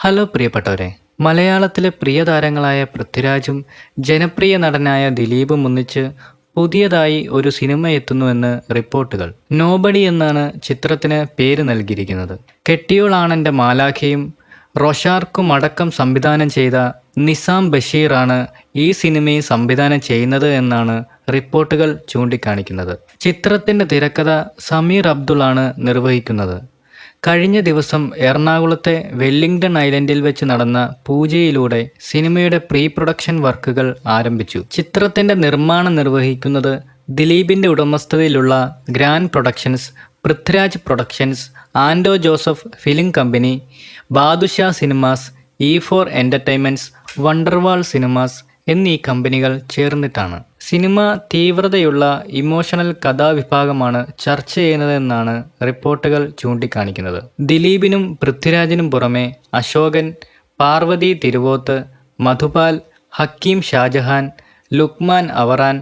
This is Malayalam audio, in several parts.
ഹലോ പ്രിയപ്പെട്ടവരെ, മലയാളത്തിലെ പ്രിയ താരങ്ങളായ പൃഥ്വിരാജും ജനപ്രിയ നടനായ ദിലീപും ഒന്നിച്ച് പുതിയതായി ഒരു സിനിമ എത്തുന്നുവെന്ന് റിപ്പോർട്ടുകൾ. നോബഡി എന്നാണ് ചിത്രത്തിന് പേര് നൽകിയിരിക്കുന്നത്. കെട്ടിയോളാണെൻ്റെ മാലാഖയും റൊഷാർക്കും അടക്കം സംവിധാനം ചെയ്ത നിസാം ബഷീറാണ് ഈ സിനിമയും സംവിധാനം ചെയ്യുന്നത് എന്നാണ് റിപ്പോർട്ടുകൾ ചൂണ്ടിക്കാണിക്കുന്നത്. ചിത്രത്തിൻ്റെ തിരക്കഥ സമീർ അബ്ദുളാണ് നിർവഹിക്കുന്നത്. കഴിഞ്ഞ ദിവസം എറണാകുളത്തെ വെല്ലിംഗ്ടൺ ഐലൻഡിൽ വെച്ച് നടന്ന പൂജയിലൂടെ സിനിമയുടെ പ്രീ പ്രൊഡക്ഷൻ വർക്കുകൾ ആരംഭിച്ചു. ചിത്രത്തിന്റെ നിർമ്മാണം നിർവഹിക്കുന്നത് ദിലീപിന്റെ ഉടമസ്ഥതയിലുള്ള grand productions, Prithviraj productions, Anto Joseph film company, Badusha cinemas, E4 entertainments, Wonderwall cinemas എന്നീ കമ്പനികൾ ചേർന്നിട്ടാണ്. സിനിമ തീവ്രതയുള്ള ഇമോഷണൽ കഥാവിഭാഗമാണ് ചർച്ച ചെയ്യുന്നതെന്നാണ് റിപ്പോർട്ടുകൾ ചൂണ്ടിക്കാണിക്കുന്നത്. ദിലീപിനും പൃഥ്വിരാജിനും പുറമെ അശോകൻ, പാർവതി തിരുവോത്ത്, മധുപാൽ, ഹക്കീം ഷാജഹാൻ, ലുക്മാൻ അവറാൻ,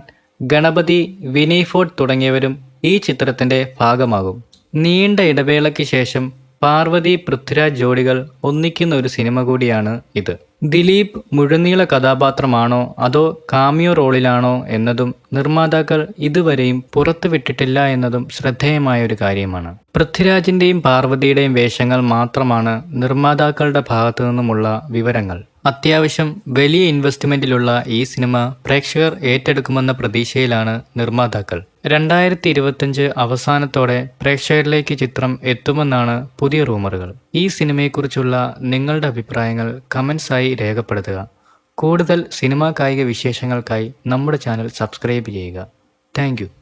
ഗണപതി, വിനയ് ഫോർട്ട് തുടങ്ങിയവരും ഈ ചിത്രത്തിൻ്റെ ഭാഗമാകും. നീണ്ട ഇടവേളയ്ക്ക് ശേഷം പാർവതി പൃഥ്വിരാജ് ജോഡികൾ ഒന്നിക്കുന്ന ഒരു സിനിമ കൂടിയാണ് ഇത്. ദിലീപ് മുഴുനീള കഥാപാത്രമാണോ അതോ കാമിയോ റോളിലാണോ എന്നതും നിർമ്മാതാക്കൾ ഇതുവരെയും പുറത്തുവിട്ടിട്ടില്ല എന്നതും ശ്രദ്ധേയമായ ഒരു കാര്യമാണ്. പൃഥ്വിരാജിൻ്റെയും പാർവതിയുടെയും വേഷങ്ങൾ മാത്രമാണ് നിർമ്മാതാക്കളുടെ ഭാഗത്തു നിന്നുമുള്ള വിവരങ്ങൾ. അത്യാവശ്യം വലിയ ഇൻവെസ്റ്റ്മെൻറ്റിലുള്ള ഈ സിനിമ പ്രേക്ഷകർ ഏറ്റെടുക്കുമെന്ന പ്രതീക്ഷയിലാണ് നിർമ്മാതാക്കൾ. 2025 അവസാനത്തോടെ പ്രേക്ഷകരിലേക്ക് ചിത്രം എത്തുമെന്നാണ് പുതിയ റൂമറുകൾ. ഈ സിനിമയെക്കുറിച്ചുള്ള നിങ്ങളുടെ അഭിപ്രായങ്ങൾ കമൻസായി രേഖപ്പെടുത്തുക. കൂടുതൽ സിനിമാ കായിക വിശേഷങ്ങൾക്കായി നമ്മുടെ ചാനൽ സബ്സ്ക്രൈബ് ചെയ്യുക. താങ്ക്